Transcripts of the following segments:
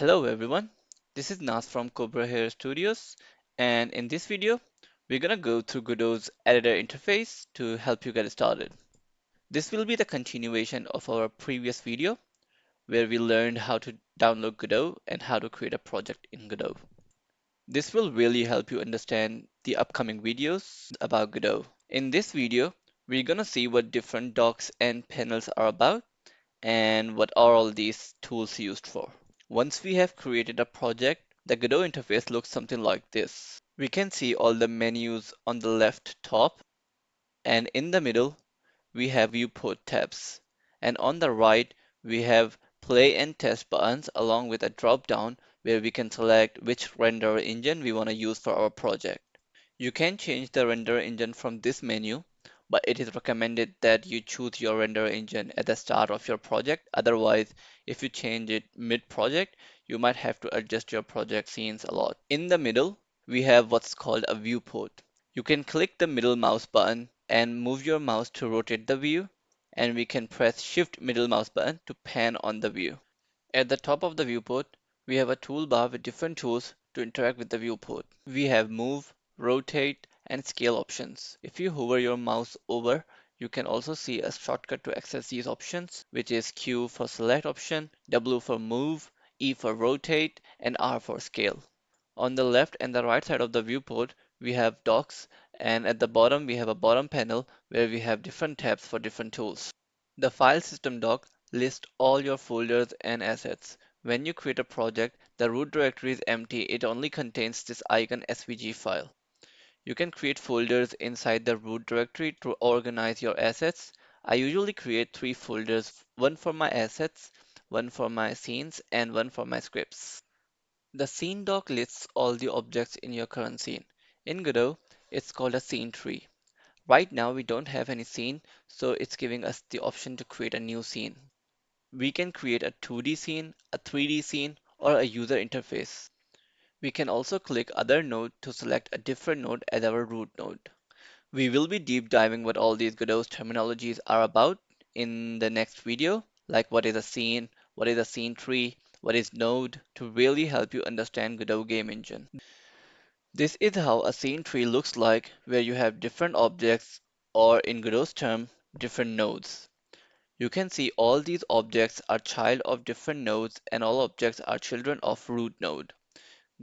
Hello everyone, this is Nas from CobraHereStudios, and in this video, we're gonna go through Godot's editor interface to help you get started. This will be the continuation of our previous video where we learned how to download Godot and how to create a project in Godot. This will really help you understand the upcoming videos about Godot. In this video, we're gonna see what different docs and panels are about and what are all these tools used for. Once we have created a project, the Godot interface looks something like this. We can see all the menus on the left top, and in the middle, we have viewport tabs. And on the right, we have play and test buttons along with a drop down where we can select which render engine we want to use for our project. You can change the render engine from this menu, but it is recommended that you choose your render engine at the start of your project. Otherwise, if you change it mid-project, you might have to adjust your project scenes a lot. In the middle, we have what's called a viewport. You can click the middle mouse button and move your mouse to rotate the view, and we can press Shift middle mouse button to pan on the view. At the top of the viewport, we have a toolbar with different tools to interact with the viewport. We have move, rotate, and scale options. If you hover your mouse over, you can also see a shortcut to access these options, which is Q for select option, W for move, E for rotate, and R for scale. On the left and the right side of the viewport, we have docs, and at the bottom, we have a bottom panel where we have different tabs for different tools. The file system doc lists all your folders and assets. When you create a project, the root directory is empty. It only contains this icon SVG file. You can create folders inside the root directory to organize your assets. I usually create three folders, one for my assets, one for my scenes, and one for my scripts. The scene doc lists all the objects in your current scene. In Godot, it's called a scene tree. Right now, we don't have any scene, so it's giving us the option to create a new scene. We can create a 2D scene, a 3D scene, or a user interface. We can also click other node to select a different node as our root node. We will be deep diving what all these Godot terminologies are about in the next video, like what is a scene, what is a scene tree, what is node, to really help you understand Godot game engine. This is how a scene tree looks like, where you have different objects, or in Godot's term, different nodes. You can see all these objects are child of different nodes and all objects are children of root node.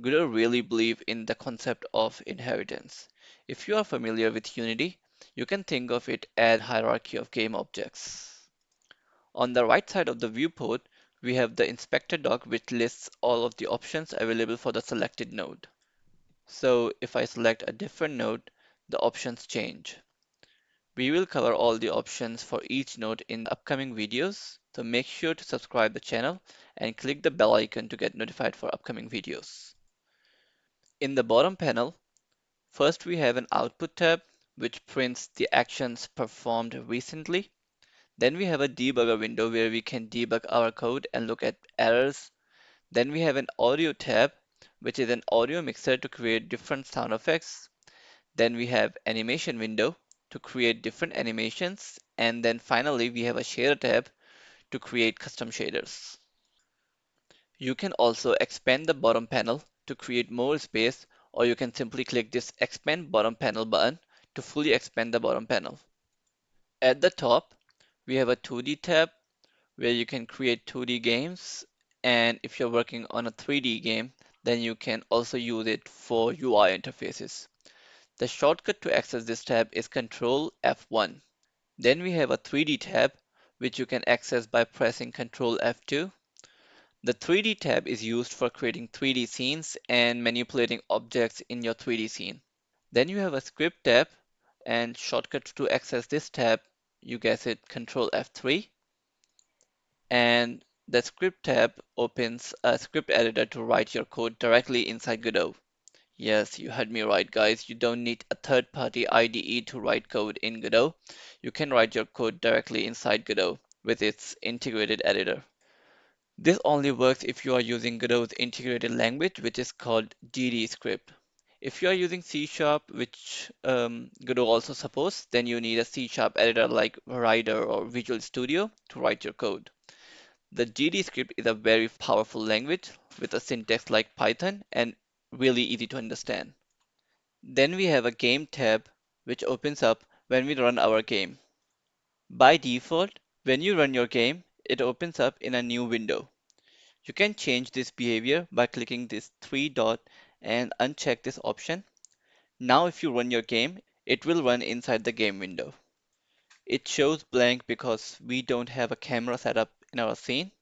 Godot really believe in the concept of inheritance. If you are familiar with Unity, you can think of it as hierarchy of game objects. On the right side of the viewport, we have the inspector doc which lists all of the options available for the selected node. So if I select a different node, the options change. We will cover all the options for each node in the upcoming videos, so make sure to subscribe the channel and click the bell icon to get notified for upcoming videos. In the bottom panel, first we have an output tab which prints the actions performed recently. Then we have a debugger window where we can debug our code and look at errors. Then we have an audio tab which is an audio mixer to create different sound effects. Then we have animation window to create different animations. And then finally, we have a shader tab to create custom shaders. You can also expand the bottom panel to create more space, or you can simply click this expand bottom panel button to fully expand the bottom panel. At the top, we have a 2D tab where you can create 2D games. And if you're working on a 3D game, then you can also use it for UI interfaces. The shortcut to access this tab is Ctrl F1. Then we have a 3D tab, which you can access by pressing Ctrl F2. The 3D tab is used for creating 3D scenes and manipulating objects in your 3D scene. Then you have a script tab, and shortcut to access this tab, you guess it, Ctrl F3. And the script tab opens a script editor to write your code directly inside Godot. Yes, you heard me right, guys. You don't need a third-party IDE to write code in Godot. You can write your code directly inside Godot with its integrated editor. This only works if you are using Godot's integrated language, which is called GDScript. If you are using C Sharp, which Godot also supports, then you need a C Sharp editor like Rider or Visual Studio to write your code. The GD script is a very powerful language with a syntax like Python and really easy to understand. Then we have a game tab which opens up when we run our game. By default, when you run your game, it opens up in a new window. You can change this behavior by clicking this three dot and uncheck this option. Now if you run your game, it will run inside the game window. It shows blank because we don't have a camera set up in our scene.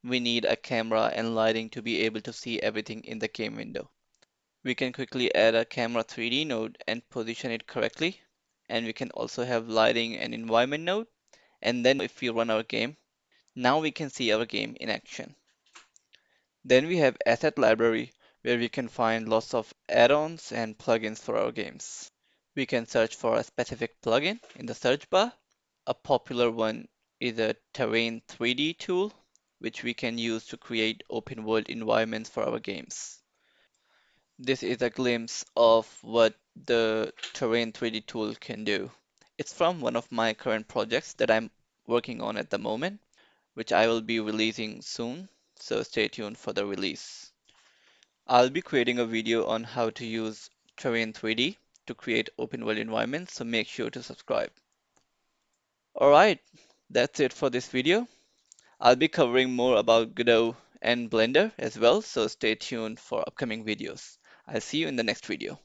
We need a camera and lighting to be able to see everything in the game window. We can quickly add a camera 3D node and position it correctly. And we can also have lighting and environment node. And then if we run our game, now we can see our game in action. Then we have asset library where we can find lots of add-ons and plugins for our games. We can search for a specific plugin in the search bar. A popular one is a Terrain 3D tool, which we can use to create open world environments for our games. This is a glimpse of what the Terrain 3D tool can do. It's from one of my current projects that I'm working on at the moment, which I will be releasing soon, so stay tuned for the release. I'll be creating a video on how to use Terrain 3D to create open world environments, so make sure to subscribe. Alright, that's it for this video. I'll be covering more about Godot and Blender as well, so stay tuned for upcoming videos. I'll see you in the next video.